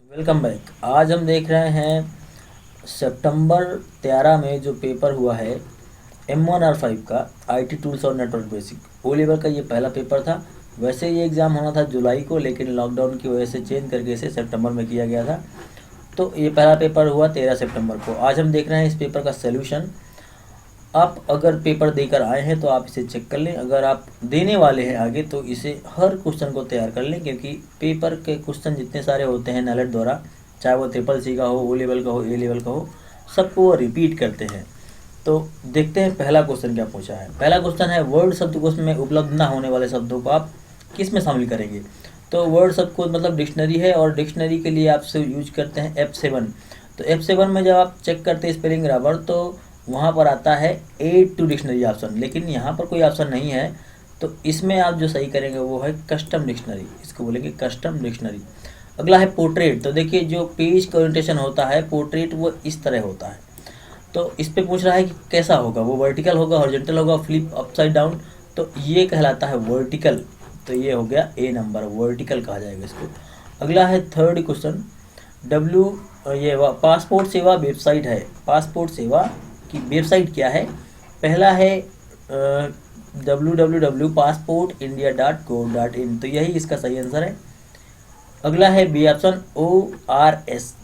Welcome back. आज हम देख रहे हैं सितंबर 13 में जो पेपर हुआ है M1R5 का आईटी टूल्स और नेटवर्क बेसिक ओ लेवल का। ये पहला पेपर था। वैसे ये एग्ज़ाम होना था जुलाई को, लेकिन लॉकडाउन की वजह से चेंज करके इसे सितंबर में किया गया था। तो ये पहला पेपर हुआ 13 सितंबर को। आज हम देख रहे हैं इस पेपर का सोल्यूशन। आप अगर पेपर देकर आए हैं तो आप इसे चेक कर लें। अगर आप देने वाले हैं आगे तो इसे हर क्वेश्चन को तैयार कर लें, क्योंकि पेपर के क्वेश्चन जितने सारे होते हैं नेलेट द्वारा, चाहे वो ट्रिपल सी का हो, ओ लेवल का हो, ए लेवल का हो, सबको वो रिपीट करते हैं। तो देखते हैं पहला क्वेश्चन क्या पूछा है। पहला क्वेश्चन है वर्ड शब्दकोश में उपलब्ध ना होने वाले शब्दों को आप किस में शामिल करेंगे। तो वर्ड शब्दकोश मतलब डिक्शनरी है, और डिक्शनरी के लिए आपसे यूज करते हैं F7। तो F7 में जब आप चेक करते हैं स्पेलिंग ग्रामर तो वहाँ पर आता है एड टू डिक्शनरी ऑप्शन, लेकिन यहाँ पर कोई ऑप्शन नहीं है। तो इसमें आप जो सही करेंगे वो है कस्टम डिक्शनरी, इसको बोलेंगे कस्टम डिक्शनरी। अगला है पोर्ट्रेट। तो देखिए जो पेज का ओरिएंटेशन होता है पोर्ट्रेट वो इस तरह होता है। तो इस पे पूछ रहा है कि कैसा होगा, वो वर्टिकल होगा, हॉरिजॉन्टल होगा, फ्लिप अपसाइड डाउन। तो ये कहलाता है वर्टिकल। तो ये हो गया ए नंबर, वर्टिकल कहा जाएगा इसको। अगला है थर्ड क्वेश्चन। डब्ल्यू ये पासपोर्ट सेवा वेबसाइट है। पासपोर्ट सेवा की वेबसाइट क्या है। पहला है www.passportindia.gov.in। तो यही इसका सही आंसर है। अगला है बी ऑप्शन ORS।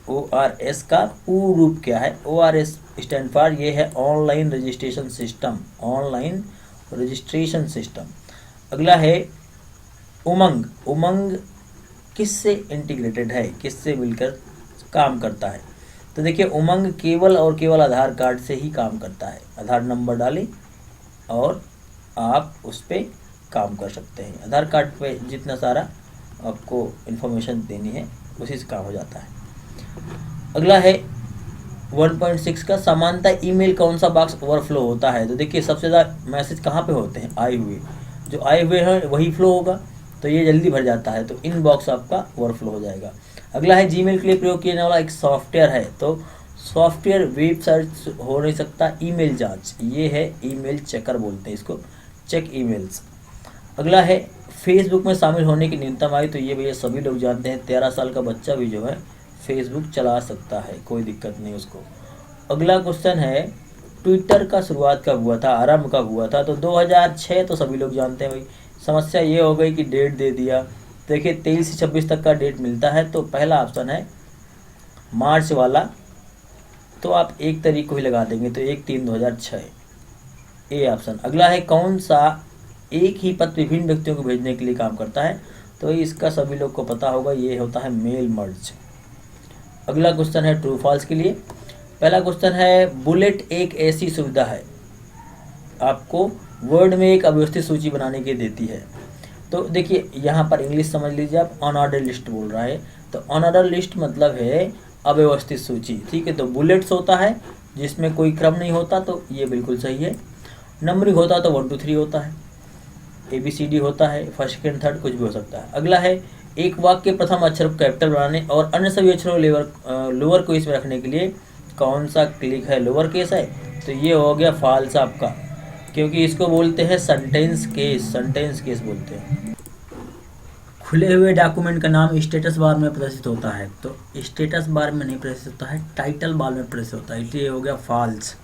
ORS का पूर्ण रूप क्या है। ORS स्टैंड फॉर ये है online registration system, online registration system. अगला है उमंग। उमंग किससे इंटीग्रेटेड है, किससे मिलकर काम करता है। तो देखिए उमंग केवल और केवल आधार कार्ड से ही काम करता है। आधार नंबर डालें और आप उस पर काम कर सकते हैं। आधार कार्ड पे जितना सारा आपको इन्फॉर्मेशन देनी है उसी से काम हो जाता है। अगला है 1.6 का समानता ईमेल कौन सा बॉक्स ओवरफ्लो होता है। तो देखिए सबसे ज़्यादा मैसेज कहाँ पे होते हैं, आए हुए। जो आए हुए हैं वही फ्लो होगा, तो ये जल्दी भर जाता है, तो इनबॉक्स आपका ओवरफ्लो हो जाएगा। अगला है जीमेल के लिए प्रयोग किया जाने वाला एक सॉफ्टवेयर है। तो सॉफ्टवेयर वेब सर्च हो नहीं सकता, ईमेल जांच, ये है ईमेल चेकर बोलते हैं इसको, चेक ईमेल्स। अगला है फेसबुक में शामिल होने की न्यूनतम आयु। तो ये भैया सभी लोग जानते हैं, 13 साल का बच्चा भी जो है फेसबुक चला सकता है, कोई दिक्कत नहीं उसको। अगला क्वेश्चन है ट्विटर का शुरुआत कब हुआ था, आरंभ कब हुआ था। तो 2006 तो सभी लोग जानते हैं भाई। समस्या ये हो गई कि डेट दे दिया। देखिए 23 से 26 तक का डेट मिलता है, तो पहला ऑप्शन है मार्च वाला। तो आप 1 तारीख को ही लगा देंगे, तो 1/3/2006 ए ऑप्शन। अगला है कौन सा एक ही पत्र विभिन्न व्यक्तियों को भेजने के लिए काम करता है। तो इसका सभी लोग को पता होगा, ये होता है मेल मर्ज। अगला क्वेश्चन है ट्रू फॉल्स के लिए। पहला क्वेश्चन है बुलेट एक ऐसी सुविधा है आपको वर्ड में एक अव्यवस्थित सूची बनाने की देती है। तो देखिए यहाँ पर इंग्लिश समझ लीजिए आप, अनऑर्डर लिस्ट बोल रहा है। तो अनऑर्डर लिस्ट मतलब है अव्यवस्थित सूची, ठीक है। तो बुलेट्स होता है जिसमें कोई क्रम नहीं होता, तो ये बिल्कुल सही है। नंबरिंग होता है तो 1 2 3 होता है, ABCD होता है, फर्स्ट सेकंड थर्ड कुछ भी हो सकता है। अगला है एक वाक्य के प्रथम अक्षर को कैपिटल बनाने और अन्य सभी अक्षरों लोअर को इसमें रखने के लिए कौन सा क्लिक है, लोअर केस है। तो ये हो गया फॉल्स आपका, क्योंकि इसको बोलते हैं सेंटेंस केस, सेंटेंस केस बोलते हैं। खुले हुए डॉक्यूमेंट का नाम स्टेटस बार में प्रदर्शित होता है। तो स्टेटस बार में नहीं प्रदर्शित होता है, टाइटल बार में प्रदर्शित होता है, इसलिए हो गया फॉल्स।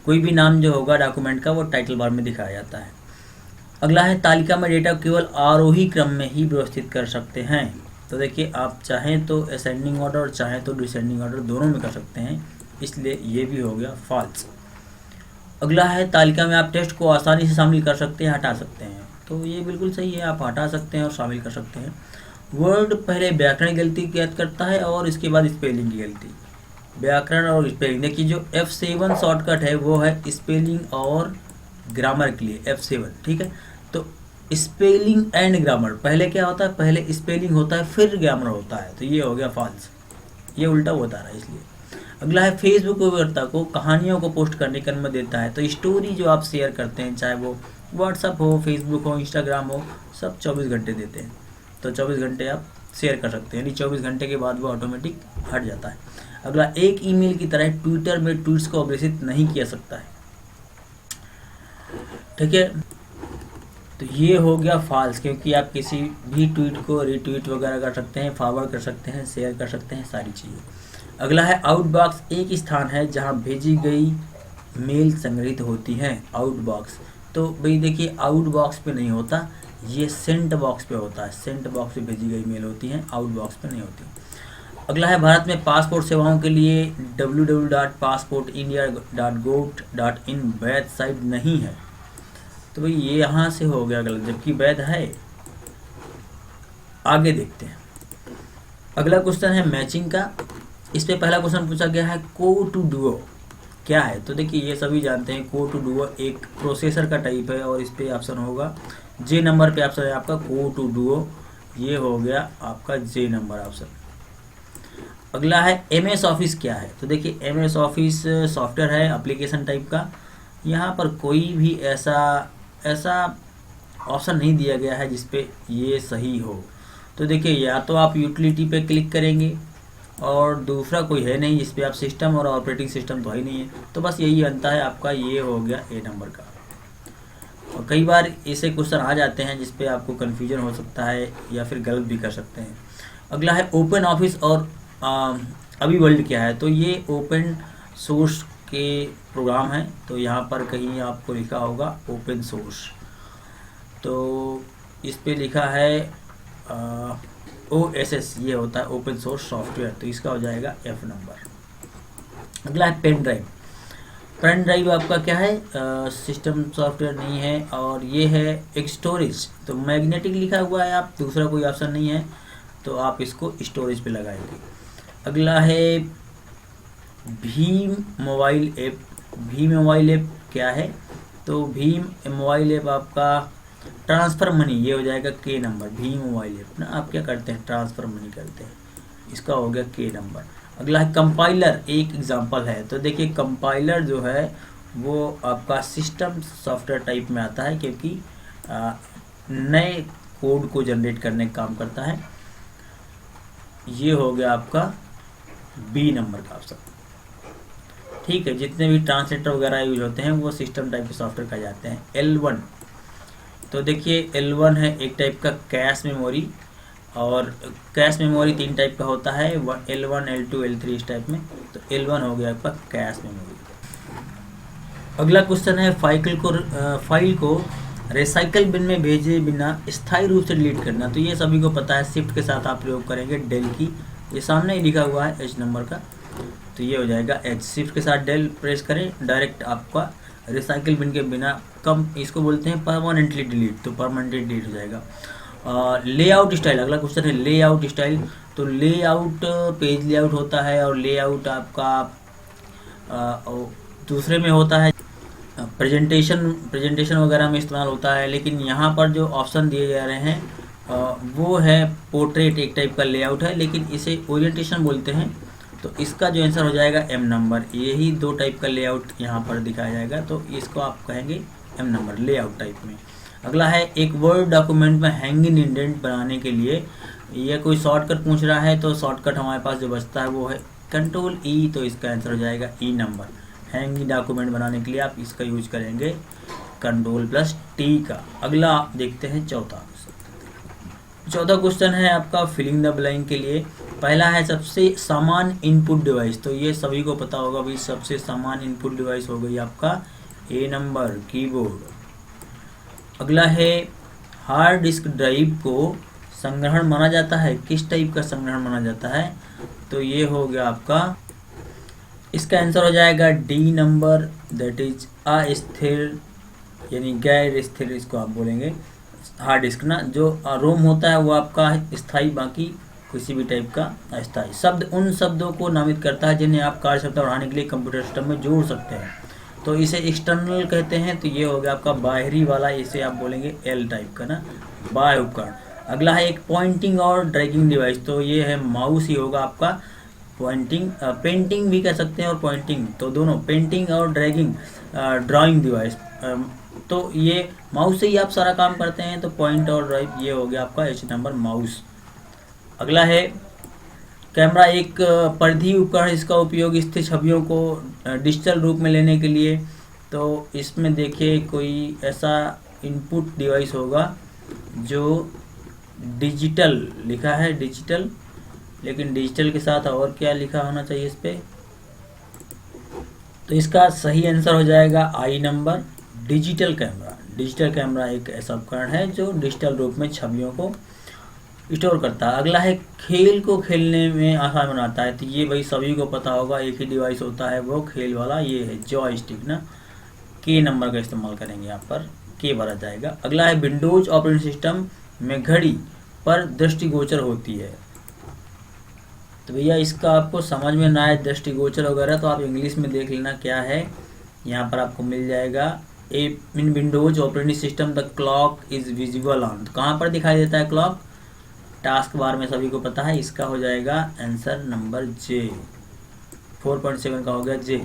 कोई भी नाम जो होगा डॉक्यूमेंट का वो टाइटल बार में दिखाया जाता है। अगला है तालिका में डेटा केवल आरोही क्रम में ही व्यवस्थित कर सकते हैं। तो देखिए आप चाहें तो असेंडिंग ऑर्डर और चाहें तो डिसेंडिंग ऑर्डर दोनों में कर सकते हैं, इसलिए ये भी हो गया फॉल्स। अगला है तालिका में आप टेक्स्ट को आसानी से शामिल कर सकते हैं, हटा सकते हैं। तो ये बिल्कुल सही है, आप हटा सकते हैं और शामिल कर सकते हैं। वर्ड पहले व्याकरण की गलती कैद करता है और इसके बाद स्पेलिंग की गलती। व्याकरण और स्पेलिंग, देखिए जो F7 शॉर्टकट है वो है स्पेलिंग और ग्रामर के लिए F7, ठीक है। तो स्पेलिंग एंड ग्रामर, पहले क्या होता है, पहले स्पेलिंग होता है फिर ग्रामर होता है, तो ये हो गया फॉल्स, ये उल्टा होता रहा है इसलिए। अगला है फेसबुक उपयोगकर्ता को कहानियों को पोस्ट करने की अनुमति देता है। तो स्टोरी जो आप शेयर करते हैं, चाहे वो व्हाट्सअप हो, फेसबुक हो, इंस्टाग्राम हो, सब 24 घंटे देते हैं। तो 24 घंटे आप शेयर कर सकते हैं, यानी 24 घंटे के बाद वो ऑटोमेटिक हट जाता है। अगला एक ईमेल की तरह ट्विटर में ट्वीट्स को अग्रेसित नहीं किया सकता है, ठीक है। तो ये हो गया फॉल्स, क्योंकि आप किसी भी ट्वीट को रीट्वीट वगैरह कर सकते हैं, फॉरवर्ड कर सकते हैं, शेयर कर सकते हैं, सारी चीज़ें। अगला है आउटबॉक्स एक स्थान है जहां भेजी गई मेल संग्रहित होती हैं। आउटबॉक्स तो भाई देखिए आउटबॉक्स पे नहीं होता, ये सेंट बॉक्स पे होता है। सेंट बॉक्स पे भेजी गई मेल होती हैं, आउटबॉक्स पे नहीं होती। अगला है भारत में पासपोर्ट सेवाओं के लिए www.passportindia.gov.in वैध साइट नहीं है। तो भाई ये यहाँ से हो गया गलत, जबकि वैध है। आगे देखते हैं। अगला क्वेश्चन है मैचिंग का। इस पे पहला क्वेश्चन पूछा गया है को टू डुओ क्या है। तो देखिए ये सभी जानते हैं को टू डुओ एक प्रोसेसर का टाइप है, और इस पे ऑप्शन होगा जे नंबर पे ऑप्शन है आपका को टू डुओ, ये हो गया आपका जे नंबर ऑप्शन। अगला है एमएस ऑफिस क्या है। तो देखिए एमएस ऑफिस सॉफ्टवेयर है एप्लीकेशन टाइप का। यहाँ पर कोई भी ऐसा ऑप्शन नहीं दिया गया है जिसपे ये सही हो। तो देखिए या तो आप यूटिलिटी पे क्लिक करेंगे, और दूसरा कोई है नहीं जिसपे आप सिस्टम और ऑपरेटिंग सिस्टम तो है ही नहीं है। तो बस यही बनता है आपका, ये हो गया ए नंबर का। और कई बार ऐसे क्वेश्चन आ जाते हैं जिसपे आपको कन्फ्यूजन हो सकता है या फिर गलत भी कर सकते हैं। अगला है ओपन ऑफिस और अभी वर्ल्ड क्या है। तो ये ओपन सोर्स के प्रोग्राम हैं। तो यहाँ पर कहीं आपको लिखा होगा ओपन सोर्स, तो इस पे लिखा है OSS, ये होता है ओपन सोर्स सॉफ्टवेयर, तो इसका हो जाएगा F नंबर। अगला है पेन ड्राइव। पेन ड्राइव आपका क्या है, सिस्टम सॉफ्टवेयर नहीं है, और ये है एक स्टोरेज। तो मैग्नेटिक लिखा हुआ है, आप दूसरा कोई ऑप्शन नहीं है, तो आप इसको स्टोरेज पे लगाएंगे। अगला है Bhim mobile app. Bhim mobile app क्या है। तो भीम मोबाइल ऐप आपका ट्रांसफ़र मनी, ये हो जाएगा के नंबर। भीम मोबाइल ऐप ना आप क्या करते हैं, ट्रांसफ़र मनी करते हैं, इसका हो गया के नंबर। अगला है कंपाइलर, एक एग्जांपल है। तो देखिए कंपाइलर जो है वो आपका सिस्टम सॉफ्टवेयर टाइप में आता है, क्योंकि नए कोड को जनरेट करने का काम करता है। ये हो गया आपका बी नंबर का ऑप्शन। ठीक है, जितने भी ट्रांसलेटर वगैरह यूज होते हैं वो सिस्टम टाइप के सॉफ्टवेयर कहे जाते हैं। L1, तो देखिए L1 है एक टाइप का कैश मेमोरी, और कैश मेमोरी 3 टाइप का होता है, L1, L2, L3 इस टाइप में। तो L1 हो गया आपका कैश मेमोरी। अगला क्वेश्चन है फाइल को रिसाइकल बिन में भेजे बिना स्थायी रूप से डिलीट करना। तो ये सभी को पता है, शिफ्ट के साथ आप प्रयोग करेंगे डेल की, ये सामने ही लिखा हुआ है H नंबर का, तो ये हो जाएगा H। शिफ्ट के साथ डेल प्रेस करें, डायरेक्ट आपका रिसाइकल बिन के बिना इसको बोलते हैं परमानेंटली डिलीट, तो परमानेंटली डिलीट हो जाएगा। लेआउट स्टाइल, अगला क्वेश्चन है लेआउट स्टाइल। तो लेआउट पेज लेआउट होता है, और लेआउट आपका दूसरे में होता है प्रेजेंटेशन वगैरह में इस्तेमाल होता है। लेकिन यहाँ पर जो ऑप्शन दिए जा रहे हैं वो है पोर्ट्रेट, एक टाइप का लेआउट है, लेकिन इसे ओरिएंटेशन बोलते हैं। तो इसका जो आंसर हो जाएगा M नंबर। यही 2 टाइप का लेआउट यहाँ पर दिखाया जाएगा, तो इसको आप कहेंगे M नंबर लेआउट टाइप में। अगला है एक वर्ड डॉक्यूमेंट में हैंगिंग इंडेंट बनाने के लिए ये कोई शॉर्टकट पूछ रहा है। तो शॉर्टकट हमारे पास जो बचता है वो है कंट्रोल E, तो इसका आंसर हो जाएगा E नंबर। हैंगिंग डॉक्यूमेंट बनाने के लिए आप इसका यूज करेंगे Ctrl+T का। अगला देखते हैं चौथा क्वेश्चन है आपका फिलिंग द ब्लैंक के लिए। पहला है सबसे सामान्य इनपुट डिवाइस। तो ये सभी को पता होगा भाई, सबसे सामान्य इनपुट डिवाइस हो गई आपका A नंबर कीबोर्ड। अगला है हार्ड डिस्क ड्राइव को संग्रहण माना जाता है, किस टाइप का संग्रहण माना जाता है। तो ये हो गया आपका, इसका आंसर हो जाएगा D नंबर, दैट इज अस्थिर यानी गैर स्थिर, इसको आप बोलेंगे हार्ड डिस्क ना। जो रोम होता है वो आपका स्थायी, बाकी किसी भी टाइप का अस्थायी। शब्द उन शब्दों को नामित करता है जिन्हें आप कार्य क्षमता बढ़ाने के लिए कंप्यूटर सिस्टम में जोड़ सकते हैं। तो इसे एक्सटर्नल कहते हैं। तो ये हो गया आपका बाहरी वाला, इसे आप बोलेंगे L टाइप का ना, बाह्य उपकरण। अगला है एक पॉइंटिंग और ड्रैगिंग डिवाइस। तो ये है माउस ही होगा आपका पॉइंटिंग, पेंटिंग भी कह सकते हैं और पॉइंटिंग, तो दोनों पेंटिंग और ड्रैगिंग ड्राइंग डिवाइस। तो ये माउस से ही आप सारा काम करते हैं, तो पॉइंट और ड्राइव, ये हो गया आपका H नंबर माउस। अगला है कैमरा, एक परिधीय उपकरण, इसका उपयोग स्थिर छवियों को डिजिटल रूप में लेने के लिए। तो इसमें देखिए कोई ऐसा इनपुट डिवाइस होगा जो डिजिटल लिखा है, डिजिटल, लेकिन डिजिटल के साथ और क्या लिखा होना चाहिए इस पे, तो इसका सही आंसर हो जाएगा आई number, digital camera. Digital camera एक ऐसा उपकरण है जो डिजिटल रूप में छवियों को स्टोर करता है। अगला है खेल को खेलने में आसान बनाता है, तो ये भाई सभी को पता होगा, एक ही डिवाइस होता है वो खेल वाला, ये है जॉयस्टिक ना। के नंबर का इस्तेमाल करेंगे यहाँ पर, के भरा जाएगा। अगला है विंडोज ऑपरेटिंग सिस्टम में घड़ी पर दृष्टिगोचर होती है, तो भैया इसका आपको समझ में ना आए दृष्टिगोचर वगैरह तो आप इंग्लिश में देख लेना क्या है, यहाँ पर आपको मिल जाएगा। In Windows operating system the clock is visible on, तो कहाँ पर दिखाई देता है क्लॉक, टास्क बार में, सभी को पता है। इसका हो जाएगा आंसर नंबर जे, 4.7 का हो गया जे।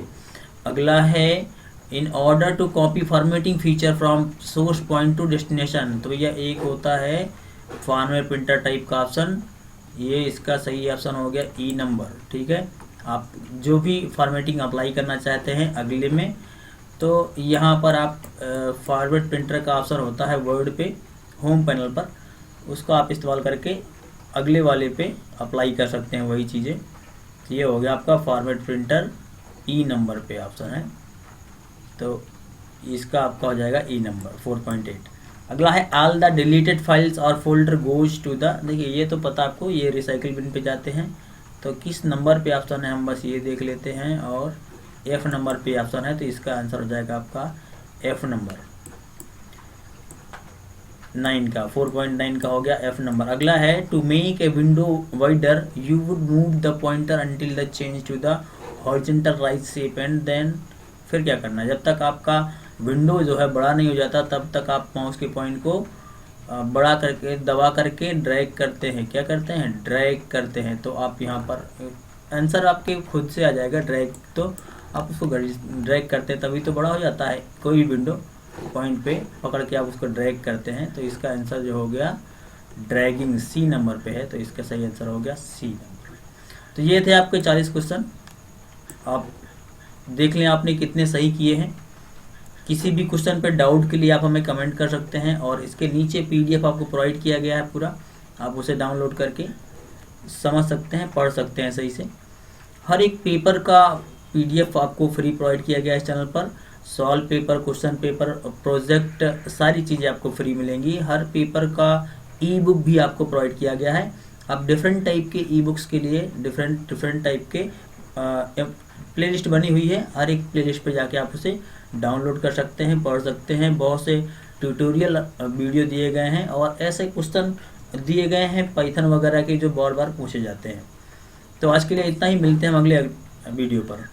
अगला है in order to copy formatting feature from source point to destination, तो भैया एक होता है फॉर्मेट प्रिंटर टाइप का ऑप्शन, ये इसका सही ऑप्शन हो गया ई नंबर। ठीक है, आप जो भी फॉर्मेटिंग अप्लाई करना चाहते हैं अगले में, तो यहाँ पर आप फॉर्मेट प्रिंटर का ऑप्शन होता है वर्ड पे होम पैनल पर, उसको आप इस्तेमाल करके अगले वाले पे अप्लाई कर सकते हैं वही चीज़ें। तो ये हो गया आपका फॉर्मेट प्रिंटर, ई नंबर पे ऑप्शन है, तो इसका आपका हो जाएगा ई नंबर 4.8। अगला है ऑल द डिलीटेड फाइल्स और फोल्डर गोज टू द, देखिए ये तो पता आपको, ये रिसाइकिल बिन पे जाते हैं, तो किस नंबर पे ऑप्शन है हम बस ये देख लेते हैं, और एफ नंबर पे ऑप्शन है, तो इसका आंसर हो जाएगा आपका एफ नंबर 9 का, 4.9 का हो गया एफ नंबर। अगला है to make a window wider you would move the pointer until the change to the horizontal right shape and then, फिर क्या करना है, जब तक आपका विंडो जो है बड़ा नहीं हो जाता तब तक आप माउस के पॉइंट को बड़ा करके दबा करके ड्रैग करते हैं, क्या करते हैं, ड्रैग करते हैं, तो आप यहाँ पर आंसर आपके खुद से आ जाएगा। ड्रैग तो आप उसको ड्रैग करते हैं तभी तो बड़ा हो जाता है, कोई भी विंडो पॉइंट पे पकड़ के आप उसको ड्रैग करते हैं, तो इसका आंसर जो हो गया ड्रैगिंग, सी नंबर पे है, तो इसका सही आंसर हो गया सी नंबर। तो ये थे आपके 40 क्वेश्चन, आप देख लें आपने कितने सही किए हैं। किसी भी क्वेश्चन पे डाउट के लिए आप हमें कमेंट कर सकते हैं, और इसके नीचे पीडीएफ आपको प्रोवाइड किया गया है पूरा, आप उसे डाउनलोड करके समझ सकते हैं, पढ़ सकते हैं सही से। हर एक पेपर का पीडीएफ आपको फ्री प्रोवाइड किया गया है इस चैनल पर, solve paper, question paper, project, सारी चीज़ें आपको फ्री मिलेंगी। हर पेपर का ई बुक भी आपको प्रोवाइड किया गया है। आप डिफरेंट टाइप के ई बुक्स के लिए डिफरेंट टाइप के प्लेलिस्ट बनी हुई है, हर एक प्लेलिस्ट पे जाके आप उसे डाउनलोड कर सकते हैं, पढ़ सकते हैं। बहुत से ट्यूटोरियल वीडियो दिए गए हैं और ऐसे क्वेश्चन दिए गए हैं पाइथन वगैरह के जो बार बार पूछे जाते हैं। तो आज के लिए इतना ही, मिलते हैं हम अगले वीडियो पर।